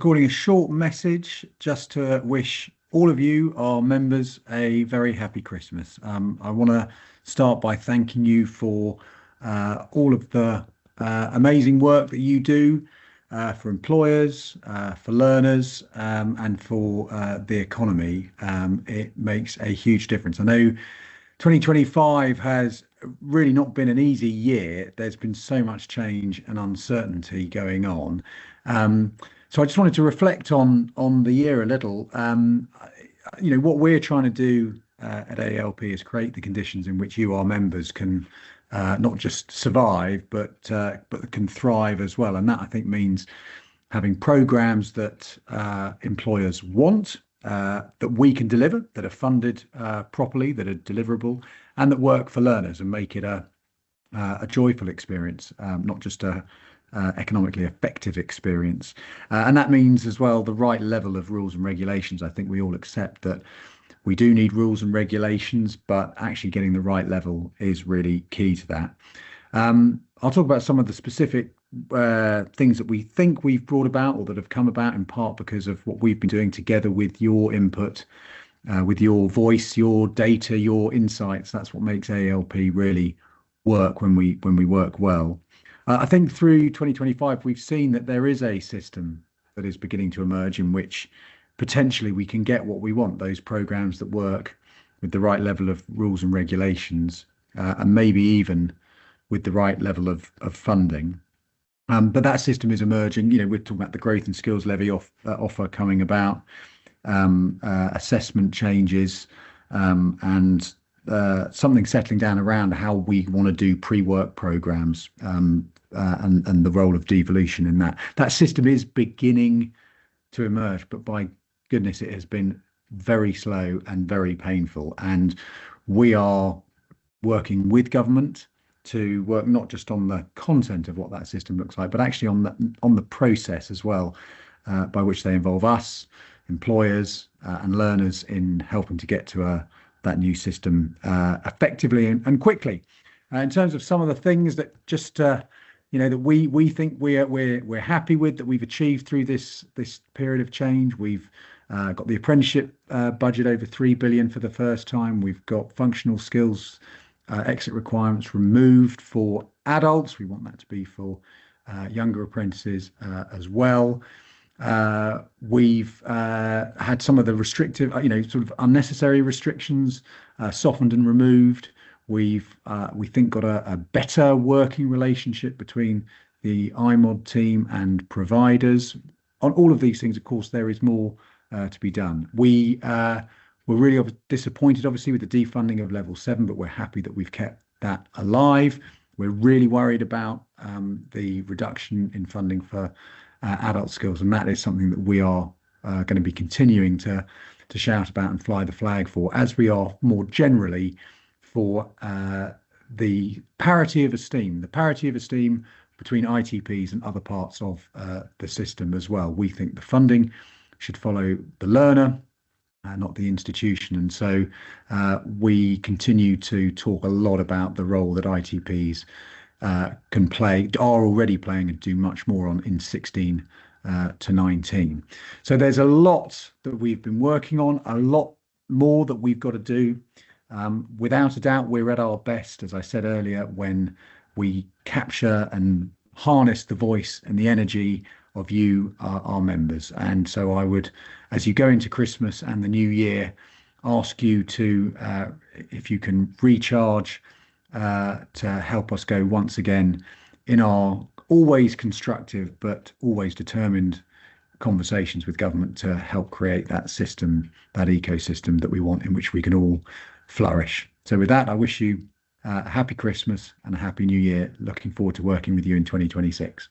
recording a short message just to wish all of you, our members, a very happy Christmas. I want to start by thanking you for all of the amazing work that you do for employers, for learners, and for the economy. It makes a huge difference. I know 2025 has really not been an easy year. There's been so much change and uncertainty going on. So I just wanted to reflect on the year a little. What we're trying to do at AELP is create the conditions in which you, our members, can not just survive, but can thrive as well. And that, I think, means having programs that employers want, that we can deliver, that are funded properly, that are deliverable, and that work for learners and make it a joyful experience, not just a economically effective experience. And that means as well the right level of rules and regulations. I think we all accept that we do need rules and regulations, but actually getting the right level is really key to that. I'll talk about some of the specific things that we think we've brought about or that have come about in part because of what we've been doing together with your input, with your voice, your data, your insights. That's what makes AELP really work when we work well. I think through 2025, we've seen that there is a system that is beginning to emerge in which potentially we can get what we want, those programs that work with the right level of rules and regulations, and maybe even with the right level of funding. But that system is emerging. We're talking about the growth and skills levy offer coming about, assessment changes, and something settling down around how we want to do pre-work programs, and the role of devolution in that. That system is beginning to emerge, but by goodness, it has been very slow and very painful. And we are working with government to work not just on the content of what that system looks like, but actually on the process as well, by which they involve us, employers, and learners in helping to get to that new system effectively and quickly. In terms of some of the things that just that we think we're happy with, that we've achieved through this period of change. We've got the apprenticeship budget over 3 billion for the first time. We've got functional skills exit requirements removed for adults. We want that to be for younger apprentices as well. We've had some of the restrictive, sort of unnecessary restrictions softened and removed. We think got a better working relationship between the IMOD team and providers. On all of these things, of course, there is more to be done. We were really disappointed, obviously, with the defunding of level 7, but we're happy that we've kept that alive. We're really worried about the reduction in funding for adult skills, and that is something that we are going to be continuing to shout about and fly the flag for, as we are more generally for the parity of esteem between ITPs and other parts of the system as well. We think the funding should follow the learner, not the institution. And so we continue to talk a lot about the role that ITPs can play, are already playing, and do much more on in 16 to 19. So there's a lot that we've been working on, a lot more that we've got to do. Without a doubt, we're at our best, as I said earlier, when we capture and harness the voice and the energy of you, our members. And so I would, as you go into Christmas and the new year, ask you to, if you can recharge, to help us go once again in our always constructive but always determined conversations with government to help create that system, that ecosystem that we want, in which we can all flourish. So with that, I wish you a happy Christmas and a happy new year. Looking forward to working with you in 2026.